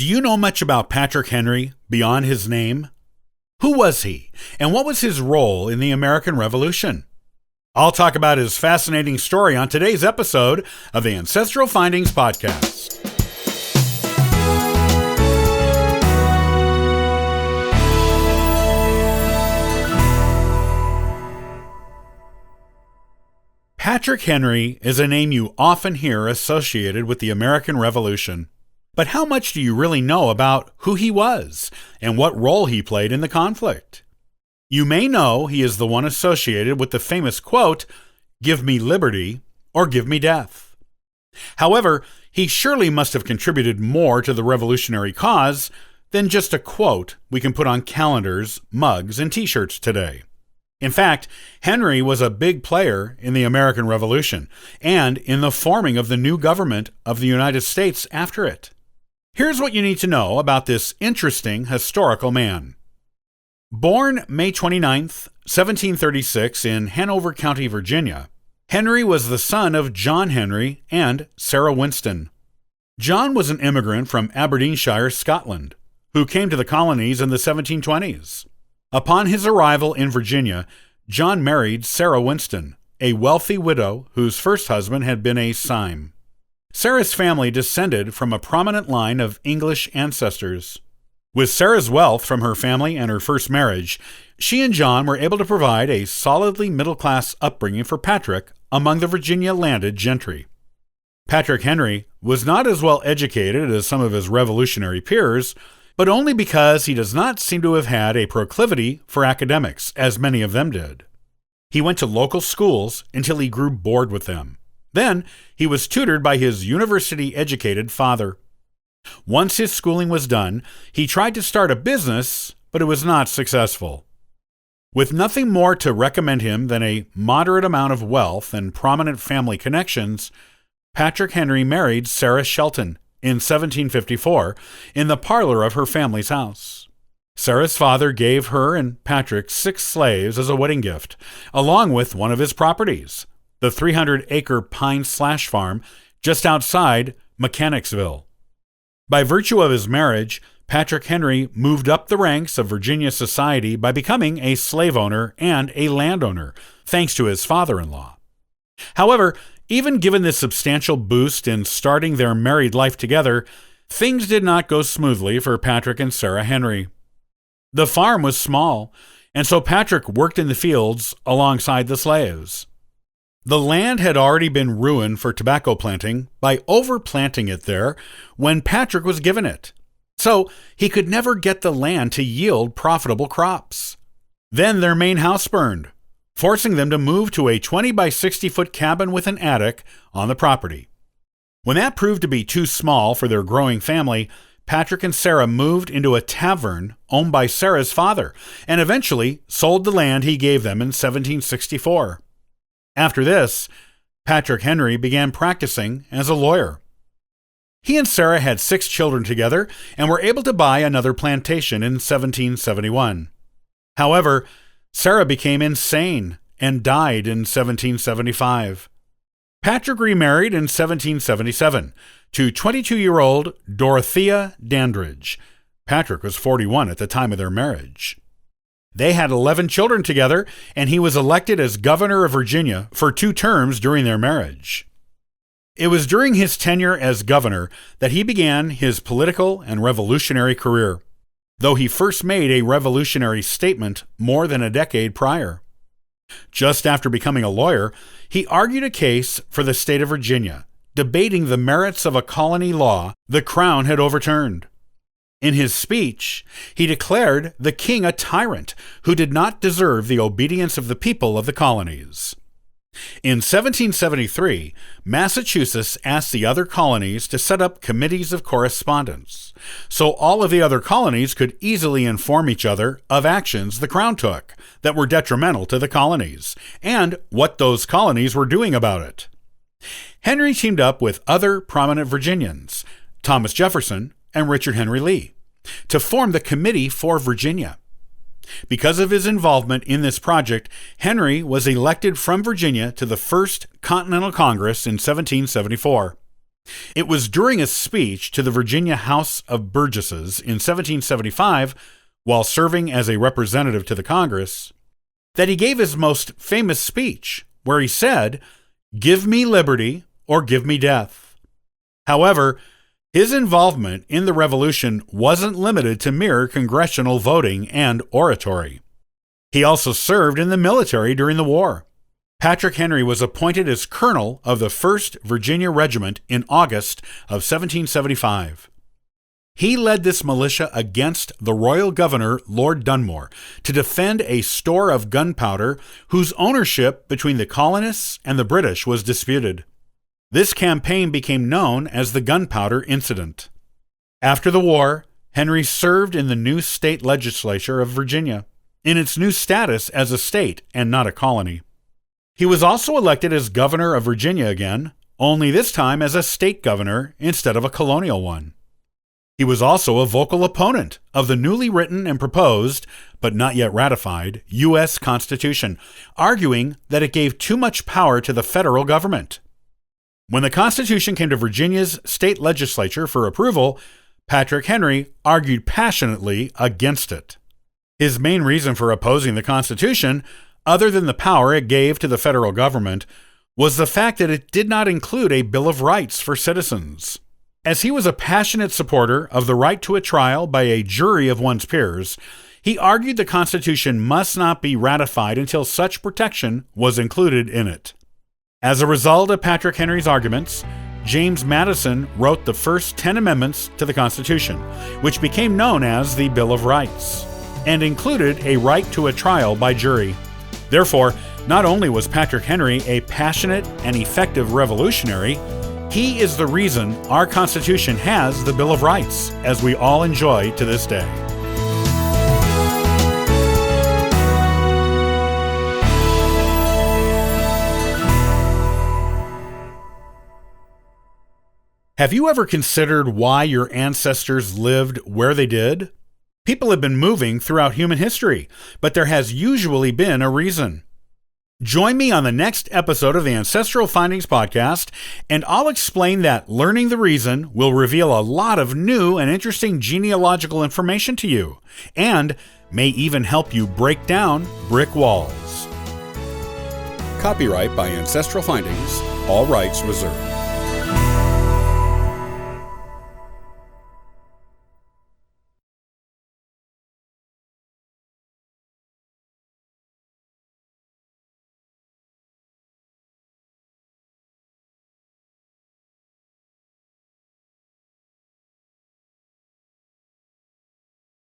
Do you know much about Patrick Henry beyond his name? Who was he, and what was his role in the American Revolution? I'll talk about his fascinating story on today's episode of the Ancestral Findings Podcast. Patrick Henry is a name you often hear associated with the American Revolution. But how much do you really know about who he was and what role he played in the conflict? You may know he is the one associated with the famous quote, "Give me liberty or give me death." However, he surely must have contributed more to the revolutionary cause than just a quote we can put on calendars, mugs, and t-shirts today. In fact, Henry was a big player in the American Revolution and in the forming of the new government of the United States after it. Here's what you need to know about this interesting historical man. Born May 29th, 1736 in Hanover County, Virginia, Henry was the son of John Henry and Sarah Winston. John was an immigrant from Aberdeenshire, Scotland, who came to the colonies in the 1720s. Upon his arrival in Virginia, John married Sarah Winston, a wealthy widow whose first husband had been a Syme. Sarah's family descended from a prominent line of English ancestors. With Sarah's wealth from her family and her first marriage, she and John were able to provide a solidly middle-class upbringing for Patrick among the Virginia landed gentry. Patrick Henry was not as well educated as some of his revolutionary peers, but only because he does not seem to have had a proclivity for academics, as many of them did. He went to local schools until he grew bored with them. Then, he was tutored by his university-educated father. Once his schooling was done, he tried to start a business, but it was not successful. With nothing more to recommend him than a moderate amount of wealth and prominent family connections, Patrick Henry married Sarah Shelton in 1754 in the parlor of her family's house. Sarah's father gave her and Patrick 6 slaves as a wedding gift, along with one of his properties, the 300-acre pine slash farm just outside Mechanicsville. By virtue of his marriage, Patrick Henry moved up the ranks of Virginia society by becoming a slave owner and a landowner, thanks to his father-in-law. However, even given this substantial boost in starting their married life together, things did not go smoothly for Patrick and Sarah Henry. The farm was small, and so Patrick worked in the fields alongside the slaves. The land had already been ruined for tobacco planting by overplanting it there when Patrick was given it. So he could never get the land to yield profitable crops. Then their main house burned, forcing them to move to a 20 by 60-foot cabin with an attic on the property. When that proved to be too small for their growing family, Patrick and Sarah moved into a tavern owned by Sarah's father and eventually sold the land he gave them in 1764. After this, Patrick Henry began practicing as a lawyer. He and Sarah had 6 children together and were able to buy another plantation in 1771. However, Sarah became insane and died in 1775. Patrick remarried in 1777 to 22-year-old Dorothea Dandridge. Patrick was 41 at the time of their marriage. They had 11 children together, and he was elected as governor of Virginia for 2 terms during their marriage. It was during his tenure as governor that he began his political and revolutionary career, though he first made a revolutionary statement more than a decade prior. Just after becoming a lawyer, he argued a case for the state of Virginia, debating the merits of a colony law the Crown had overturned. In his speech, he declared the king a tyrant who did not deserve the obedience of the people of the colonies. In 1773, Massachusetts asked the other colonies to set up committees of correspondence, so all of the other colonies could easily inform each other of actions the Crown took that were detrimental to the colonies, and what those colonies were doing about it. Henry teamed up with other prominent Virginians, Thomas Jefferson and Richard Henry Lee, to form the Committee for Virginia. Because of his involvement in this project, Henry was elected from Virginia to the First Continental Congress in 1774. It was during a speech to the Virginia House of Burgesses in 1775, while serving as a representative to the Congress, that he gave his most famous speech, where he said, "Give me liberty or give me death." However, his involvement in the Revolution wasn't limited to mere congressional voting and oratory. He also served in the military during the war. Patrick Henry was appointed as colonel of the 1st Virginia Regiment in August of 1775. He led this militia against the royal governor, Lord Dunmore, to defend a store of gunpowder whose ownership between the colonists and the British was disputed. This campaign became known as the Gunpowder Incident. After the war, Henry served in the new state legislature of Virginia, in its new status as a state and not a colony. He was also elected as governor of Virginia again, only this time as a state governor instead of a colonial one. He was also a vocal opponent of the newly written and proposed, but not yet ratified, U.S. Constitution, arguing that it gave too much power to the federal government. When the Constitution came to Virginia's state legislature for approval, Patrick Henry argued passionately against it. His main reason for opposing the Constitution, other than the power it gave to the federal government, was the fact that it did not include a Bill of Rights for citizens. As he was a passionate supporter of the right to a trial by a jury of one's peers, he argued the Constitution must not be ratified until such protection was included in it. As a result of Patrick Henry's arguments, James Madison wrote the first 10 amendments to the Constitution, which became known as the Bill of Rights, and included a right to a trial by jury. Therefore, not only was Patrick Henry a passionate and effective revolutionary, he is the reason our Constitution has the Bill of Rights, as we all enjoy to this day. Have you ever considered why your ancestors lived where they did? People have been moving throughout human history, but there has usually been a reason. Join me on the next episode of the Ancestral Findings Podcast, and I'll explain that learning the reason will reveal a lot of new and interesting genealogical information to you, and may even help you break down brick walls. Copyright by Ancestral Findings, all rights reserved.